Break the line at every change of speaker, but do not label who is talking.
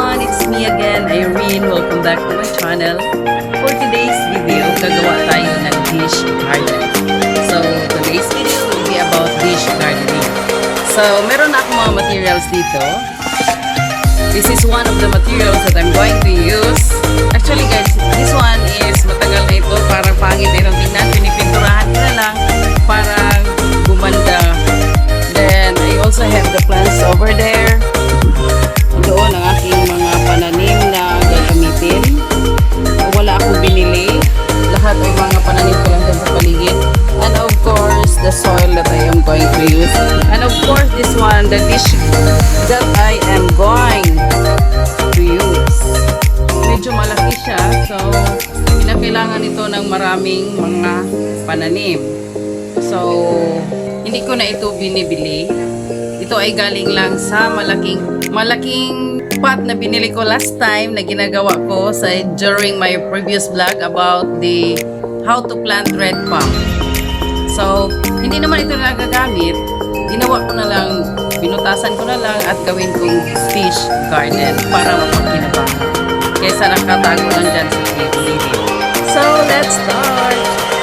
everyone! It's me again, Irene. Welcome back to my channel. For today's video, gagawa tayo ng dish garden. So, today's video will be about dish gardening. So, meron na akong mga materials dito. This is one of the materials that I'm going to use. Actually guys, this one is matagal na ito. Parang pangit na itong tingnan. Pinipinturahan ko na lang. Parang gumanda. Then, I also have the plants over there. Doon ang aking mga pananim na gagamitin. Wala akong binili. Lahat ay mga pananim ko lang sa paligid. And of course, the soil that I am going to use. And of course, this one, the dish that I am going to use. Medyo malaki siya. So, pinakailangan ito ng maraming mga pananim. So, hindi ko na ito binibili. Ito ay galing lang sa malaking pot na binili ko last time na ginagawa ko during my previous vlog about the how to plant red palm. So, hindi naman ito nagagamit. Ginawa ko na lang, binutasan ko na lang at gawin kong fish garden para mapagkinabangan. Kaysa nakatago lang dyan sa gilid. So, let's start!